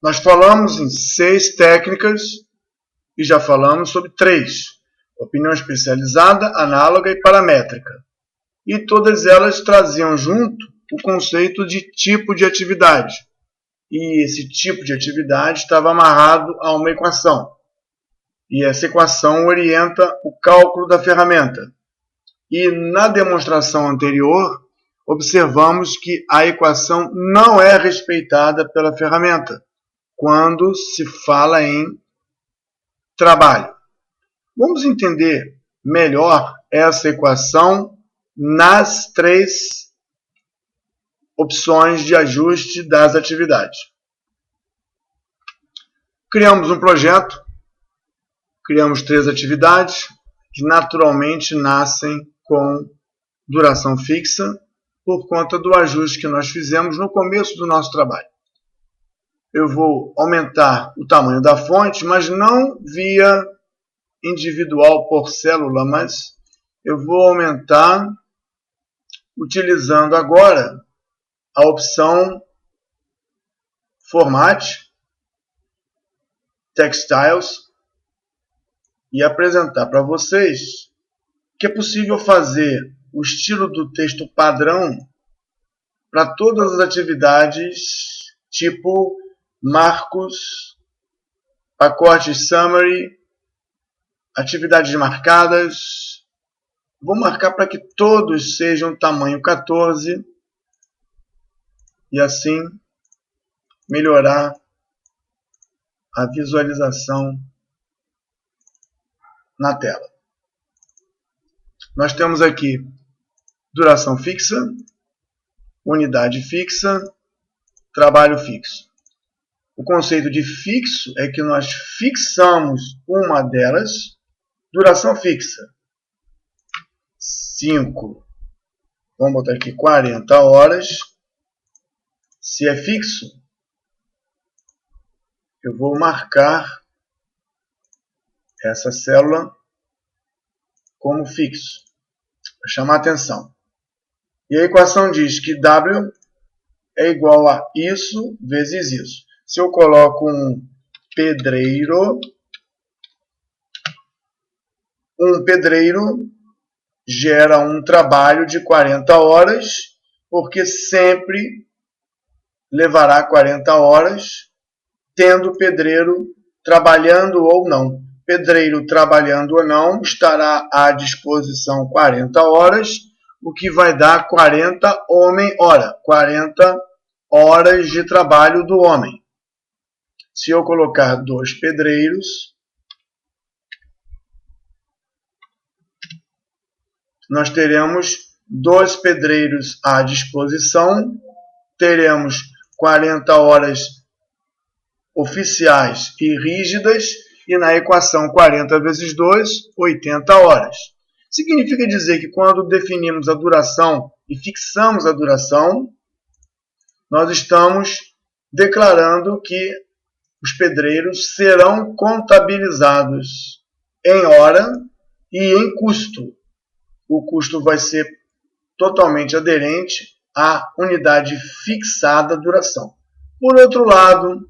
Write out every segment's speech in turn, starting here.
Nós falamos em 6 técnicas e já falamos sobre 3. Opinião especializada, análoga e paramétrica. E todas elas traziam junto o conceito de tipo de atividade. E esse tipo de atividade estava amarrado a uma equação. E essa equação orienta o cálculo da ferramenta. E na demonstração anterior, observamos que a equação não é respeitada pela ferramenta quando se fala em trabalho. Vamos entender melhor essa equação nas 3 opções de ajuste das atividades. Criamos um projeto, criamos 3 atividades que naturalmente nascem com duração fixa por conta do ajuste que nós fizemos no começo do nosso trabalho. Eu vou aumentar o tamanho da fonte, mas não via individual por célula, mas eu vou aumentar utilizando agora a opção Format, Textiles, e apresentar para vocês que é possível fazer o estilo do texto padrão para todas as atividades, tipo marcos, pacotes summary, atividades marcadas. Vou marcar para que todos sejam tamanho 14 e assim melhorar a visualização na tela. Nós temos aqui duração fixa, unidade fixa, trabalho fixo. O conceito de fixo é que nós fixamos uma delas, duração fixa, 5, vamos botar aqui 40 horas. Se é fixo, eu vou marcar essa célula como fixo, para chamar a atenção. E a equação diz que W é igual a isso vezes isso. Se eu coloco um pedreiro gera um trabalho de 40 horas, porque sempre levará 40 horas, tendo o pedreiro trabalhando ou não. Pedreiro trabalhando ou não, estará à disposição 40 horas, o que vai dar 40 homem-hora, 40 horas de trabalho do homem. Se eu colocar 2 pedreiros, nós teremos 2 pedreiros à disposição, teremos 40 horas oficiais e rígidas, e na equação 40 vezes 2, 80 horas. Significa dizer que quando definimos a duração e fixamos a duração, nós estamos declarando que os pedreiros serão contabilizados em hora e em custo. O custo vai ser totalmente aderente à unidade fixada duração. Por outro lado,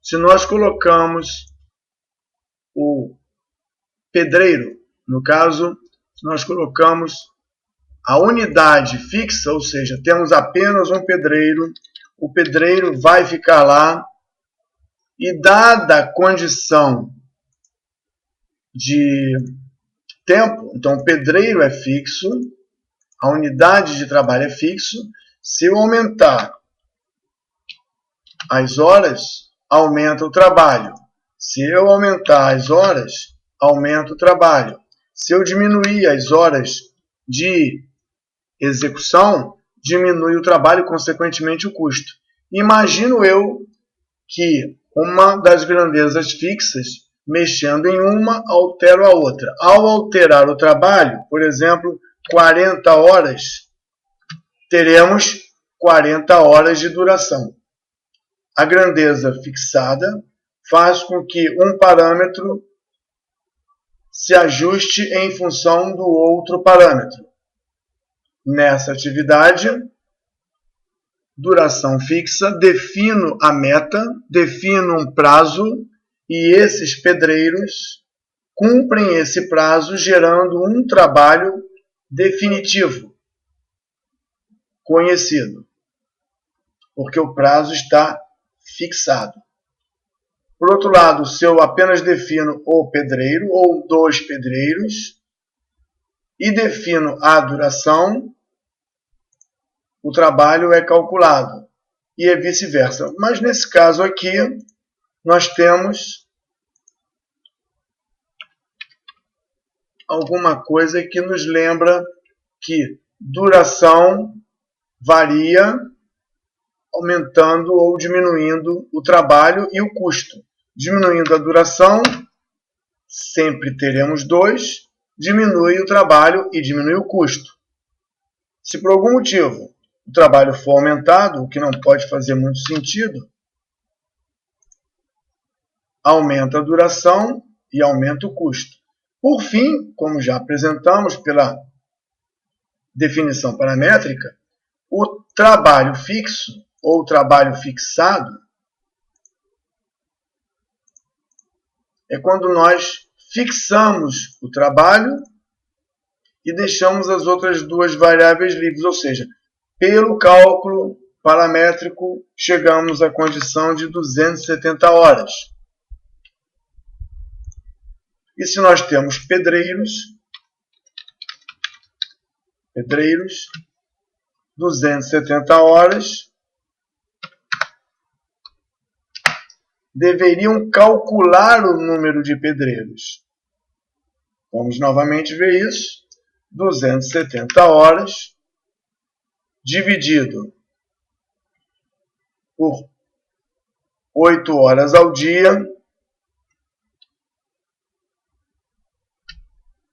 se nós colocamos o pedreiro, no caso, se nós colocamos a unidade fixa, ou seja, temos apenas um pedreiro, o pedreiro vai ficar lá e, dada a condição de tempo, então o pedreiro é fixo, a unidade de trabalho é fixo, se eu aumentar as horas, aumenta o trabalho. Se eu aumentar as horas, aumenta o trabalho. Se eu diminuir as horas de execução, diminui o trabalho e, consequentemente, o custo. Imagino eu que uma das grandezas fixas, mexendo em uma, altero a outra. Ao alterar o trabalho, por exemplo, 40 horas, teremos 40 horas de duração. A grandeza fixada faz com que um parâmetro se ajuste em função do outro parâmetro. Nessa atividade, duração fixa, defino a meta, defino um prazo e esses pedreiros cumprem esse prazo gerando um trabalho definitivo, conhecido, porque o prazo está fixado. Por outro lado, se eu apenas defino o pedreiro ou dos pedreiros e defino a duração, o trabalho é calculado e é vice-versa. Mas nesse caso aqui, nós temos alguma coisa que nos lembra que duração varia aumentando ou diminuindo o trabalho e o custo. Diminuindo a duração, sempre teremos 2, diminui o trabalho e diminui o custo. Se por algum motivo o trabalho for aumentado, o que não pode fazer muito sentido, aumenta a duração e aumenta o custo. Por fim, como já apresentamos pela definição paramétrica, o trabalho fixo ou trabalho fixado é quando nós fixamos o trabalho e deixamos as outras duas variáveis livres, ou seja, pelo cálculo paramétrico chegamos à condição de 270 horas. E se nós temos pedreiros, 270 horas, deveriam calcular o número de pedreiros. Vamos novamente ver isso. 270 horas dividido por 8 horas ao dia,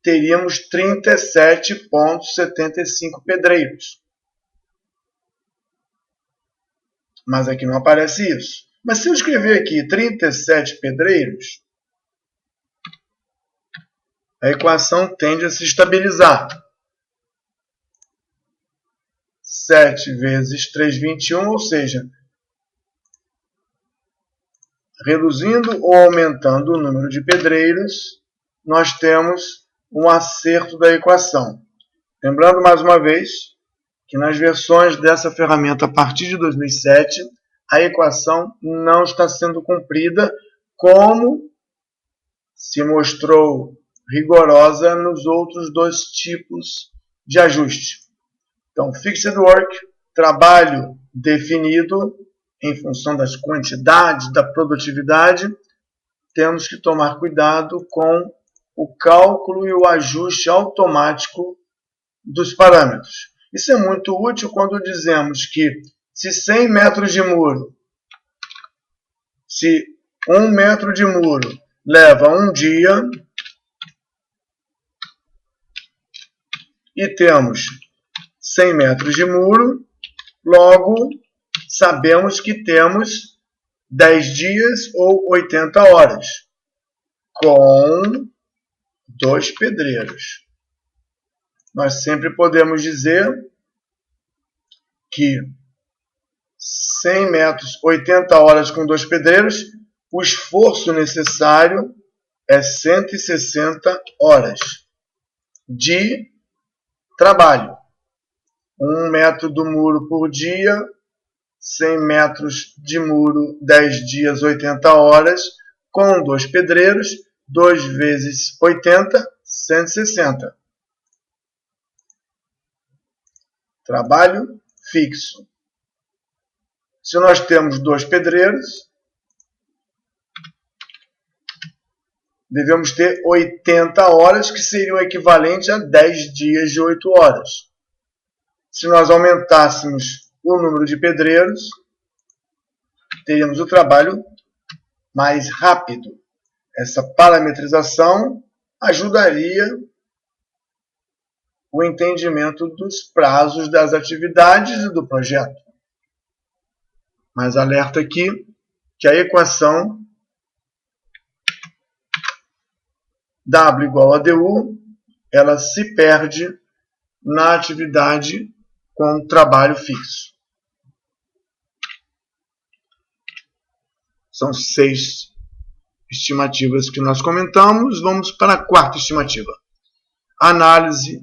teríamos 37,75 pedreiros. Mas aqui não aparece isso. Mas se eu escrever aqui 37 pedreiros, a equação tende a se estabilizar. 7 vezes 3, 21, ou seja, reduzindo ou aumentando o número de pedreiros, nós temos um acerto da equação. Lembrando mais uma vez que nas versões dessa ferramenta a partir de 2007, a equação não está sendo cumprida como se mostrou rigorosa nos outros 2 tipos de ajuste. Então, fixed work, trabalho definido em função das quantidades, da produtividade, temos que tomar cuidado com o cálculo e o ajuste automático dos parâmetros. Isso é muito útil quando dizemos que se 100 metros de muro, se 1 metro de muro leva 1 dia e temos 100 metros de muro, logo sabemos que temos 10 dias ou 80 horas, com 2 pedreiros. Nós sempre podemos dizer que 100 metros, 80 horas com 2 pedreiros, o esforço necessário é 160 horas de trabalho. 1 metro do muro por dia, 100 metros de muro, 10 dias, 80 horas, com 2 pedreiros, 2 vezes 80, 160. Trabalho fixo. Se nós temos 2 pedreiros, devemos ter 80 horas, que seriam equivalente a 10 dias de 8 horas. Se nós aumentássemos o número de pedreiros, teríamos o trabalho mais rápido. Essa parametrização ajudaria o entendimento dos prazos das atividades e do projeto. Mas alerta aqui que a equação W igual a DU, ela se perde na atividade com trabalho fixo. São 6 estimativas que nós comentamos. Vamos para a quarta estimativa. Análise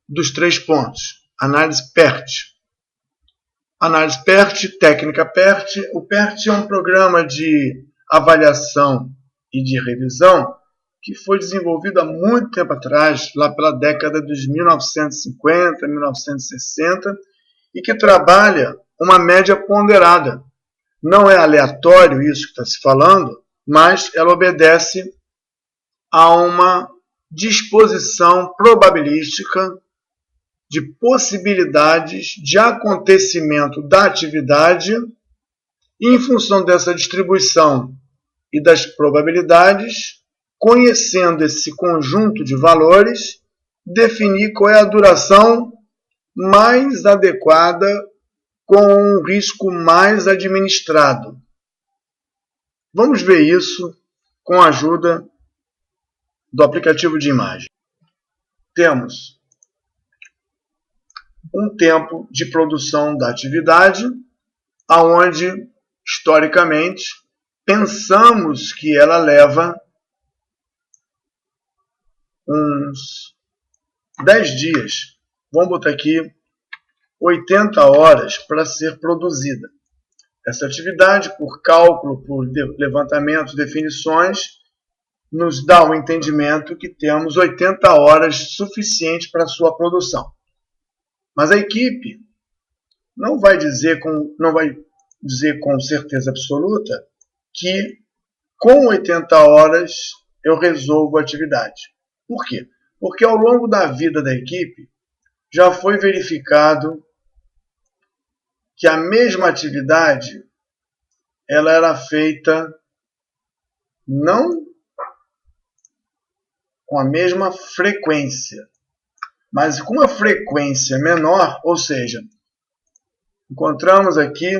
dos 3 pontos. Análise PERT. Análise PERT, técnica PERT. O PERT é um programa de avaliação e de revisão que foi desenvolvido há muito tempo atrás, lá pela década dos 1950, 1960, e que trabalha uma média ponderada. Não é aleatório isso que está se falando, mas ela obedece a uma disposição probabilística de possibilidades de acontecimento da atividade e, em função dessa distribuição e das probabilidades, conhecendo esse conjunto de valores, definir qual é a duração mais adequada com um risco mais administrado. Vamos ver isso com a ajuda do aplicativo de imagem. Temos um tempo de produção da atividade, aonde, historicamente, pensamos que ela leva uns 10 dias. Vamos botar aqui 80 horas para ser produzida. Essa atividade, por cálculo, por levantamento, definições, nos dá o entendimento que temos 80 horas suficientes para a sua produção. Mas a equipe não vai dizer com certeza absoluta que com 80 horas eu resolvo a atividade. Por quê? Porque ao longo da vida da equipe já foi verificado que a mesma atividade ela era feita não com a mesma frequência, mas com uma frequência menor, ou seja, encontramos aqui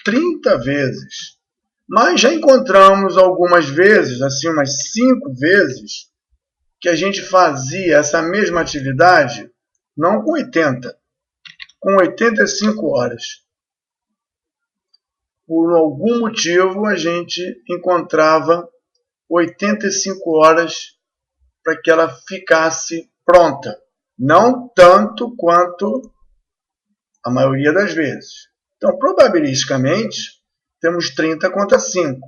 30 vezes, mas já encontramos algumas vezes, assim umas 5 vezes, que a gente fazia essa mesma atividade, não com 80, com 85 horas. Por algum motivo, a gente encontrava 85 horas para que ela ficasse pronta. Não tanto quanto a maioria das vezes. Então, probabilisticamente, temos 30 contra 5.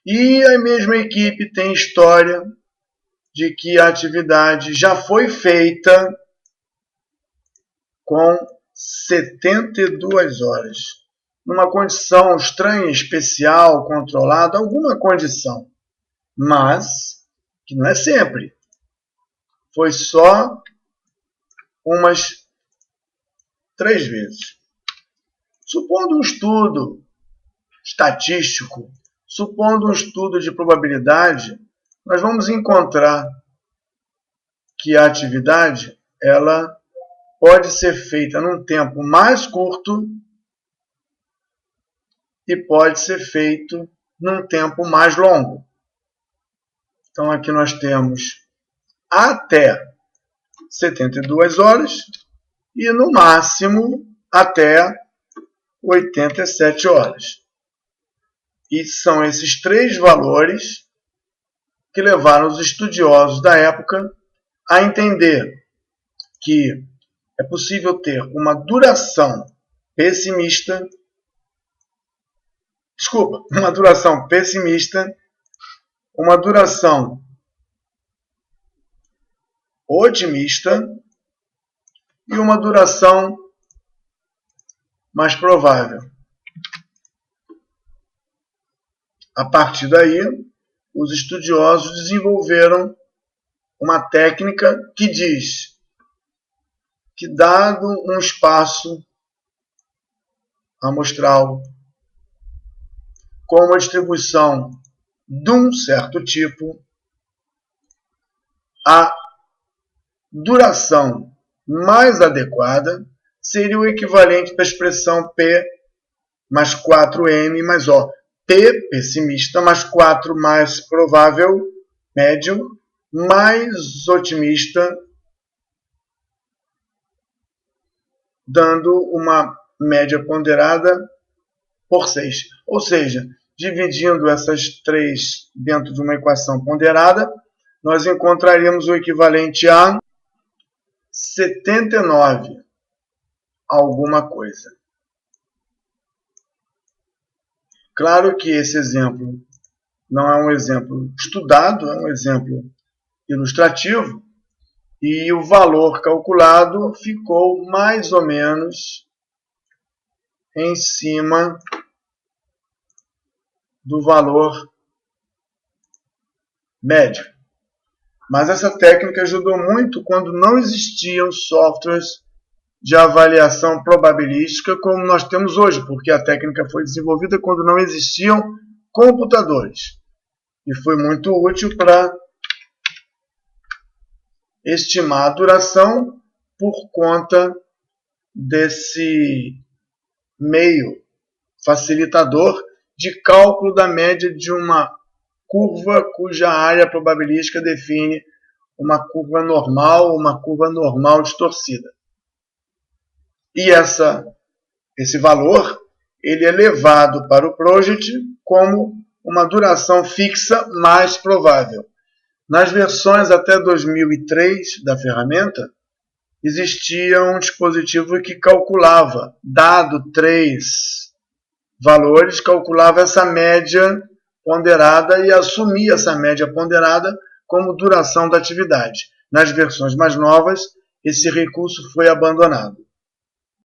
E a mesma equipe tem história de que a atividade já foi feita com 72 horas. Numa condição estranha, especial, controlada, alguma condição. Mas, que não é sempre. Foi só umas 3 vezes. Supondo um estudo estatístico, supondo um estudo de probabilidade, nós vamos encontrar que a atividade ela pode ser feita num tempo mais curto e pode ser feito num tempo mais longo. Então aqui nós temos até 72 horas e no máximo até 87 horas. E são esses 3 valores que levaram os estudiosos da época a entender que é possível ter uma duração pessimista, uma duração otimista e uma duração mais provável. A partir daí, os estudiosos desenvolveram uma técnica que diz que, dado um espaço amostral com uma distribuição de um certo tipo, a duração mais adequada seria o equivalente da expressão P mais 4M mais O. P, pessimista, mais 4, mais provável, médio, mais otimista, dando uma média ponderada por 6. Ou seja, dividindo essas três dentro de uma equação ponderada, nós encontraríamos o equivalente a 79 alguma coisa. Claro que esse exemplo não é um exemplo estudado, é um exemplo ilustrativo, e o valor calculado ficou mais ou menos em cima do valor médio. Mas essa técnica ajudou muito quando não existiam softwares de avaliação probabilística como nós temos hoje, porque a técnica foi desenvolvida quando não existiam computadores. E foi muito útil para estimar a duração por conta desse meio facilitador de cálculo da média de uma curva cuja área probabilística define uma curva normal distorcida. E esse valor ele é levado para o project como uma duração fixa mais provável. Nas versões até 2003 da ferramenta, existia um dispositivo que calculava, dado 3 valores, calculava essa média ponderada e assumia essa média ponderada como duração da atividade. Nas versões mais novas, esse recurso foi abandonado.